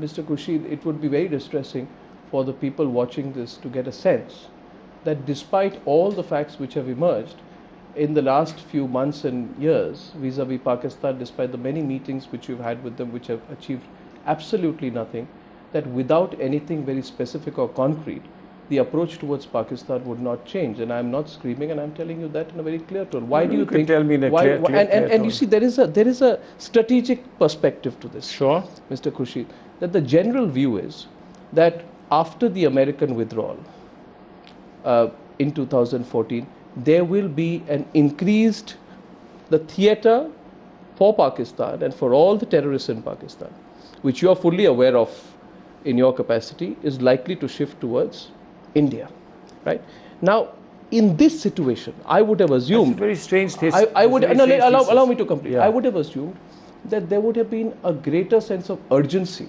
Mr. Khurshid, it would be very distressing for the people watching this to get a sense that despite all the facts which have emerged in the last few months and years vis-a-vis Pakistan, despite the many meetings which you've had with them which have achieved absolutely nothing, that without anything very specific or concrete, the approach towards Pakistan would not change. And I'm not screaming, and I'm telling you that in a very clear tone. Why do you think? Tell me in a why, clear, clear, and clear you see, there is a strategic perspective to this. Sure. Mr. Khurshid, that the general view is that after the American withdrawal in 2014, there will be an increased the theater for Pakistan and for all the terrorists in Pakistan, which you are fully aware of in your capacity, is likely to shift towards India, right? Now, in this situation, I would have assumed. That's a very strange thesis. I would allow me to complete. Yeah. I would have assumed that there would have been a greater sense of urgency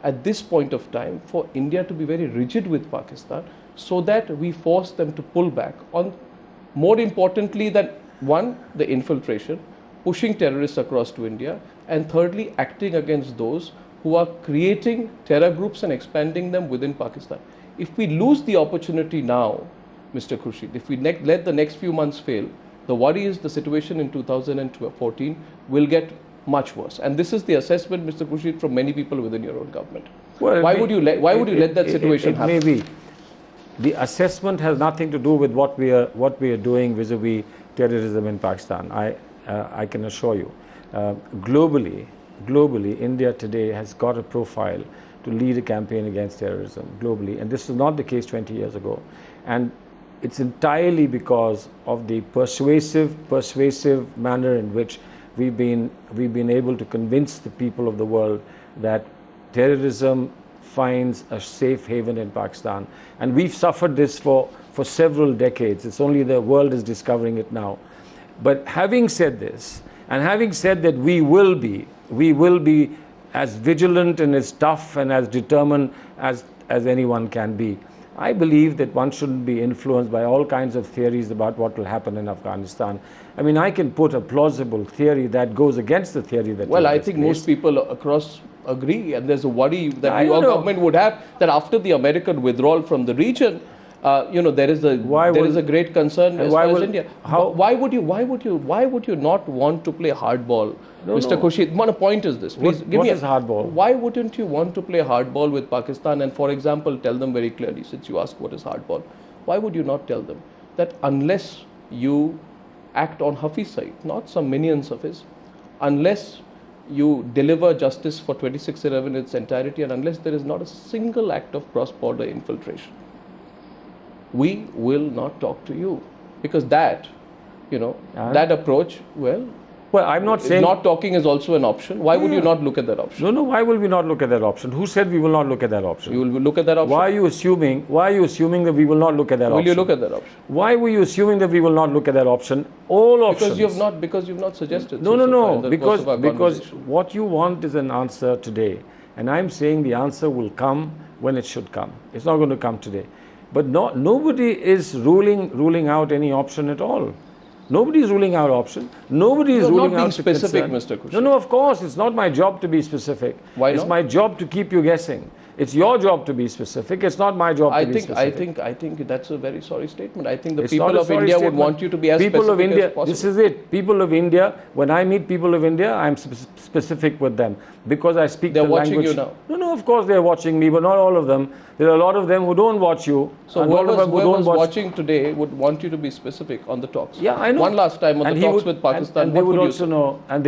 at this point of time for India to be very rigid with Pakistan, so that we force them to pull back on, more importantly than one, the infiltration, pushing terrorists across to India, and thirdly, acting against those who are creating terror groups and expanding them within Pakistan. If we lose the opportunity now, Mr. Khurshid, if we let the next few months fail, the worry is the situation in 2014 will get much worse. And this is the assessment, Mr. Khurshid, from many people within your own government. Well, why would you let that situation happen? Maybe the assessment has nothing to do with what we are doing vis-a-vis terrorism in Pakistan. I can assure you, globally, India today has got a profile to lead a campaign against terrorism globally, and this was not the case 20 years ago. And it's entirely because of the persuasive manner in which we've been able to convince the people of the world that terrorism finds a safe haven in Pakistan. And we've suffered this for several decades. It's only the world is discovering it now. But having said this, and having said that we will be as vigilant and as tough and as determined as anyone can be, I believe that one shouldn't be influenced by all kinds of theories about what will happen in Afghanistan. I mean, I can put a plausible theory that goes against the theory that. Well, I think most people across agree, and there's a worry that your government would have that after the American withdrawal from the region, there is a great concern as far as India. Why would you not want to play hardball, Mr. Khurshid? My point is this. Please give me hardball? Why wouldn't you want to play hardball with Pakistan and, for example, tell them very clearly, since you ask what is hardball, why would you not tell them that unless you act on Hafiz Saeed, not some minions of his, unless you deliver justice for 2611 in its entirety, and unless there is not a single act of cross-border infiltration, we will not talk to you? Because that approach, well, I'm not saying not talking is also an option. Why would you not look at that option? No. Why will we not look at that option? Who said we will not look at that option? You will look at that option. Why are you assuming that we will not look at that option? Will you look at that option? Why were you assuming that we will not look at that option? All options. Because you've not suggested. No. Because what you want is an answer today, and I'm saying the answer will come when it should come. It's not going to come today. But nobody is ruling out any option at all. Nobody is ruling out option. Nobody is ruling out specific, Mr. Khurshid. No, of course, it's not my job to be specific. Why not? It's my job to keep you guessing. It's your job to be specific. It's not my job to be specific. I think that's a very sorry statement. I think the people of India would want you to be as specific as possible. This is it. People of India, when I meet people of India, I'm specific with them because I speak the language. They're watching you now. No, of course they're watching me, but not all of them. There are a lot of them who don't watch you. So whoever's watching today would want you to be specific on the talks. Yeah, I know. One last time on the talks with Pakistan. And they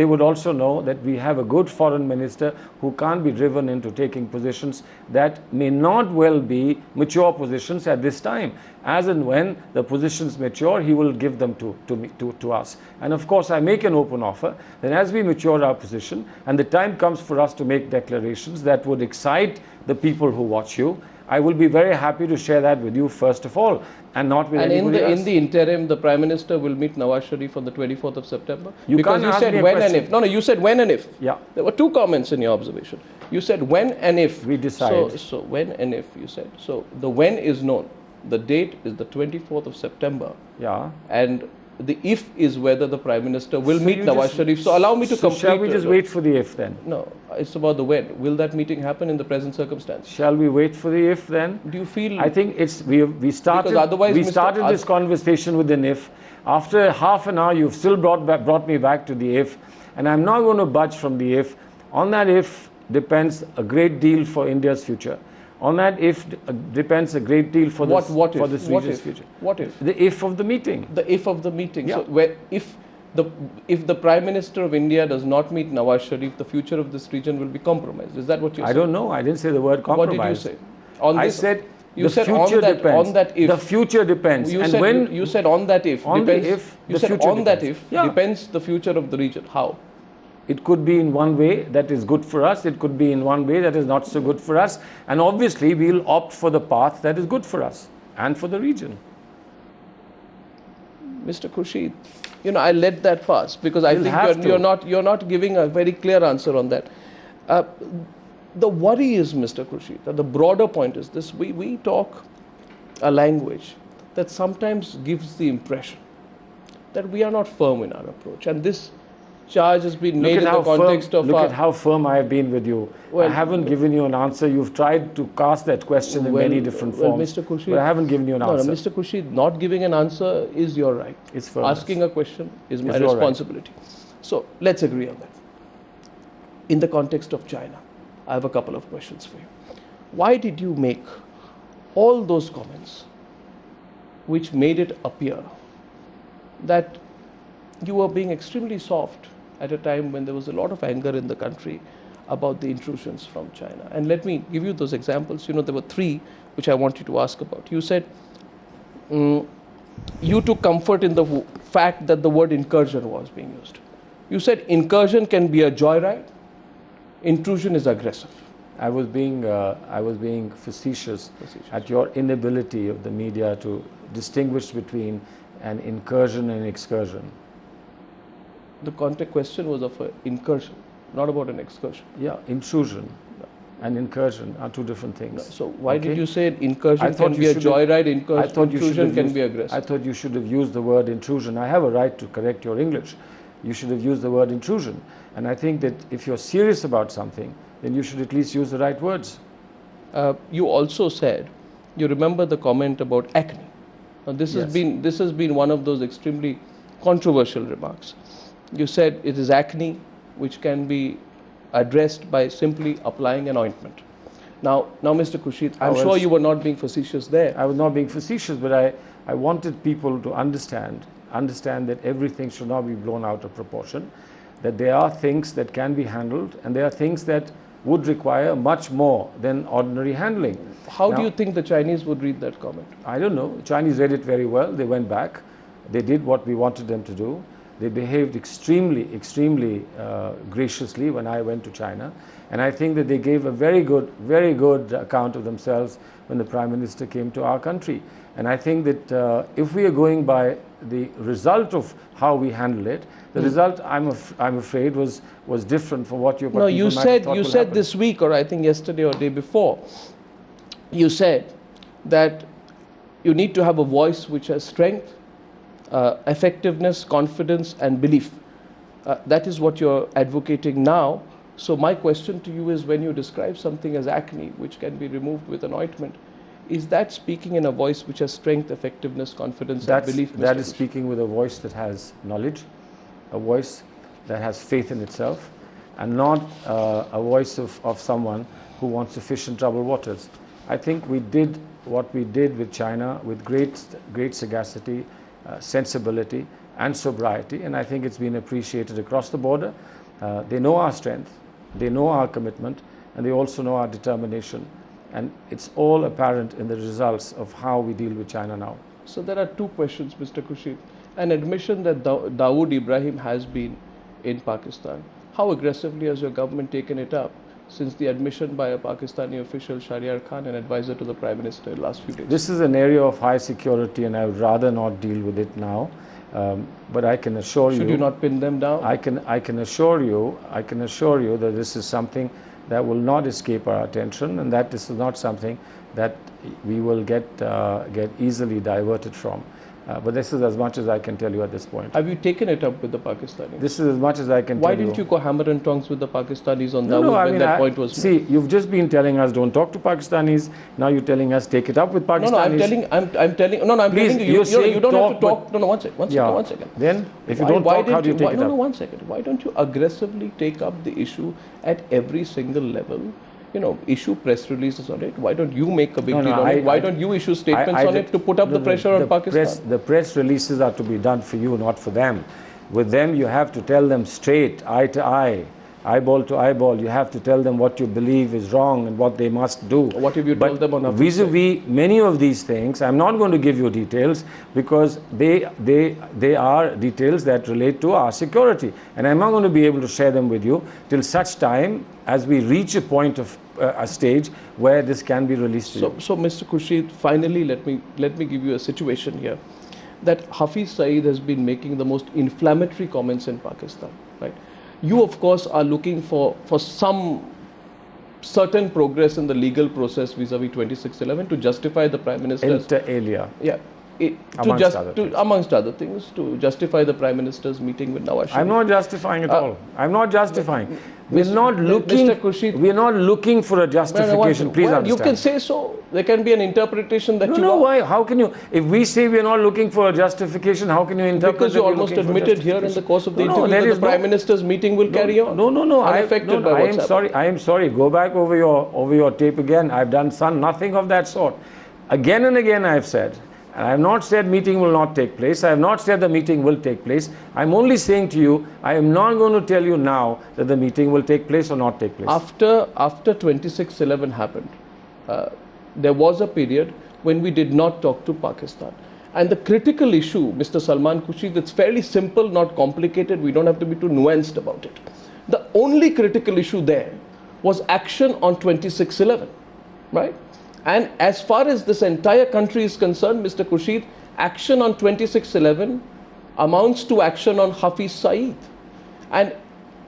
would also know that we have a good foreign minister who can't be driven into taking positions that may not well be mature positions at this time. As and when the positions mature, he will give them to us. And of course, I make an open offer that as we mature our position and the time comes for us to make declarations that would excite the people who watch you, I will be very happy to share that with you first of all, and not with anybody else. And in the interim, the Prime Minister will meet Nawaz Sharif on the 24th of September. You said when and if. No, you said when and if. Yeah. There were two comments in your observation. You said when and if. We decide. So when and if, you said. So the when is known. The date is the 24th of September. Yeah. And the if is whether the Prime Minister will So meet you Nawaz just- Sharif. So allow me to So complete. shall we just wait for the if then? No, it's about the when. Will that meeting happen in the present circumstance? Shall we wait for the if then? Do you feel? I think it's we started Because otherwise, we Mr. started this conversation with an if. After half an hour, you've still brought me back to the if, and I'm not going to budge from the if. On that if depends a great deal for India's future. On that if depends a great deal for what this if? What region's if? future. What if? The if of the meeting. The if of the meeting. Yeah. So where if the Prime Minister of India does not meet Nawaz Sharif, the future of this region will be compromised. Is that what you're I saying? don't know. I didn't say the word What compromise. did you say? On I this, said you the said future on that, depends. on that if. The future depends. You and said, when you said on that if on the depends. if, you the said future on that depends. if Yeah. depends the future of the region. How? it could be in one way that is good for us, it could be in one way that is not so good for us, and obviously we'll opt for the path that is good for us and for the region. Mr. Khurshid, I let that pass because I You'll think have you're not giving a very clear answer on that. The worry is, Mr. Khurshid, that the broader point is this: we talk a language that sometimes gives the impression that we are not firm in our approach, and this charge has been made in the context of look at how firm I have been with you. Well, I haven't given you an answer. You've tried to cast that question in many different forms. Mr. Khurshid, but I haven't given you an answer. No, Mr. Khurshid, not giving an answer is your right. It's firmness. Asking a question is my It's your right. responsibility. So let's agree on that. In the context of China, I have a couple of questions for you. Why did you make all those comments which made it appear that you were being extremely soft at a time when there was a lot of anger in the country about the intrusions from China? And let me give you those examples. There were three which I want you to ask about. You said you took comfort in the fact that the word incursion was being used. You said incursion can be a joyride, intrusion is aggressive. I was being facetious at your inability of the media to distinguish between an incursion and excursion. The context question was of an incursion, not about an excursion. Yeah, intrusion and incursion are two different things. So why Okay? did you say incursion can you be a should have- joyride, I thought you should intrusion have can used- be aggressive? I thought you should have used the word intrusion. I have a right to correct your English. You should have used the word intrusion. And I think that if you're serious about something, then you should at least use the right words. You also said, you remember the comment about acne. Now this Yes. has been one of those extremely controversial remarks. You said it is acne which can be addressed by simply applying an ointment. Now, Mr. Khurshid, I'm How sure else? you were not being facetious there. I was not being facetious, but I wanted people to understand that everything should not be blown out of proportion, that there are things that can be handled and there are things that would require much more than ordinary handling. How do Now, you think the Chinese would read that comment? I don't know. The Chinese read it very well. They went back. They did what we wanted them to do. They behaved extremely graciously when I went to China. And I think that they gave a very good account of themselves when the Prime Minister came to our country. And I think that if we are going by the result of how we handle it, the result, I'm afraid, was different from what you. No, you said this week, or I think yesterday or day before, you said that you need to have a voice which has strength, effectiveness, confidence, and belief. That is what you're advocating now. So my question to you is, when you describe something as acne, which can be removed with an ointment, is that speaking in a voice which has strength, effectiveness, confidence, and belief? That Mr. is speaking with a voice that has knowledge, a voice that has faith in itself, and not a voice of someone who wants to fish in troubled waters. I think we did what we did with China with great sagacity, sensibility, and sobriety, and I think it's been appreciated across the border. They know our strength, they know our commitment, and they also know our determination. And it's all apparent in the results of how we deal with China now. So there are two questions, Mr. Khurshid. An admission that Dawood Ibrahim has been in Pakistan. How aggressively has your government taken it up since the admission by a Pakistani official, Shahryar Khan, an advisor to the Prime Minister, in the last few days? This is an area of high security, and I would rather not deal with it now. But I can assure you. Should you not pin them down? I can assure you that this is something that will not escape our attention, and that this is not something that we will get easily diverted from. But this is as much as I can tell you at this point. Have you taken it up with the Pakistanis? This is as much as I can Why tell you. didn't you go hammer and tongs with the Pakistanis on No, Dawood I when mean, that point was made? see, you've just been telling us don't talk to Pakistanis. Now you're telling us take it up with Pakistanis. No, I'm telling Please, you. you're saying You don't have to talk, talk. No, one second. Yeah. One second. Then, if you don't talk, how do you take it up? No, 1 second. Why don't you aggressively take up the issue at every single level? You know, issue press releases on it. Why don't you make a big deal on it? Why don't you issue statements on it to put up the pressure on Pakistan? The press releases are to be done for you, not for them. With them, you have to tell them straight, eye to eye, eyeball to eyeball. You have to tell them what you believe is wrong and what they must do. What have you told them on Hafiz vis-a-vis many of these things, I'm not going to give you details because they are details that relate to our security. And I'm not going to be able to share them with you till such time as we reach a point of a stage where this can be released to you. So, Mr. Khurshid, finally, let me give you a situation here. That Hafiz Saeed has been making the most inflammatory comments in Pakistan, right? You, of course, are looking for some certain progress in the legal process vis-a-vis 2611 to justify the Prime Minister's... Inter alia. Yeah. Amongst other things, to justify the Prime Minister's meeting with Nawaz Sharif. I'm not justifying at all. I'm not justifying. We're not looking for a justification. Please understand. You can say so. There can be an interpretation that No, why? How can you? If we say we're not looking for a justification, how can you interpret? Because you almost admitted here in the course of the interview that the Prime Minister's meeting will carry on. No. Unaffected by what's happening. I am sorry. Go back over your tape again. I've done nothing of that sort. Again and again I've said. And I have not said meeting will not take place. I have not said the meeting will take place. I'm only saying to you, I am not going to tell you now that the meeting will take place or not take place. After 2611 happened, there was a period when we did not talk to Pakistan. And the critical issue, Mr. Salman Khurshid, it's fairly simple, not complicated. We don't have to be too nuanced about it. The only critical issue there was action on 2611, right? And as far as this entire country is concerned, Mr. Khurshid, action on 2611 amounts to action on Hafiz Saeed. And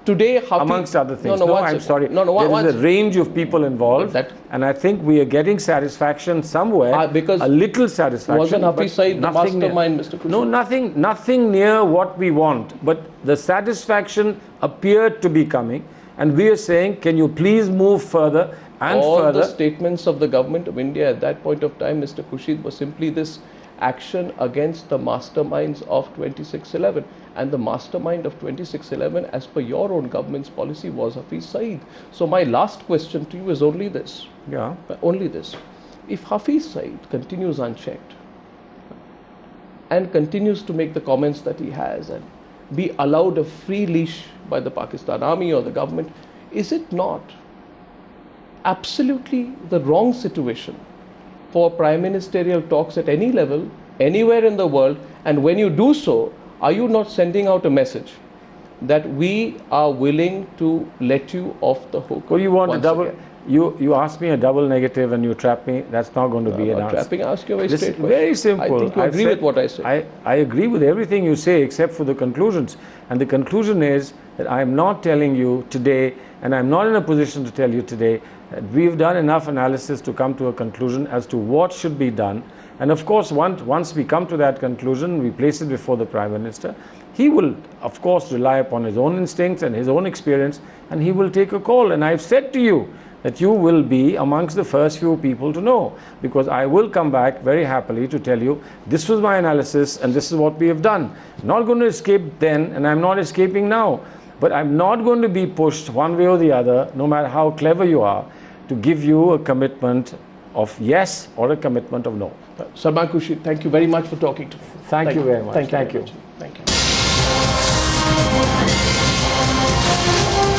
today, Hafiz... Amongst other things. I'm sorry. There is a range of people involved. And I think we are getting satisfaction somewhere. Because a little satisfaction. Wasn't Hafiz Saeed the mastermind, Mr. Khurshid? No, nothing near what we want. But the satisfaction appeared to be coming. And we are saying, can you please move further? And all further, the statements of the government of India at that point of time, Mr. Khurshid, was simply this action against the masterminds of 2611. And the mastermind of 2611, as per your own government's policy, was Hafiz Saeed. So my last question to you is only this. Yeah. Only this. If Hafiz Saeed continues unchecked and continues to make the comments that he has and be allowed a free leash by the Pakistan army or the government, is it not absolutely the wrong situation for prime ministerial talks at any level, anywhere in the world? And when you do so, are you not sending out a message that we are willing to let you off the hook? Well, you want a double... You asked me a double negative and you trap me. That's not going to be an answer. Trapping, I ask you a very straight question. Very simple. I think you agree with what I say. I agree with everything you say except for the conclusions. And the conclusion is that I am not telling you today, and I'm not in a position to tell you today, that we've done enough analysis to come to a conclusion as to what should be done. And of course, once we come to that conclusion, we place it before the Prime Minister. He will, of course, rely upon his own instincts and his own experience, and he will take a call. And I've said to you that you will be amongst the first few people to know, because I will come back very happily to tell you this was my analysis and this is what we have done. I'm not going to escape then, and I'm not escaping now. But I'm not going to be pushed one way or the other, no matter how clever you are, to give you a commitment of yes or a commitment of no. Salman Khurshid, thank you very much for talking to me. Thank you very much. Thank you. Thank you. Thank you.